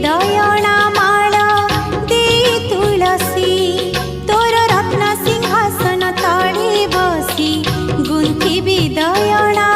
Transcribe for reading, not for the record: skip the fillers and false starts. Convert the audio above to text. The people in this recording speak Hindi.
दयणा माळ देई तुळसी तोर रत्न सिंहासन तळे बसी गुंथिबी दयणा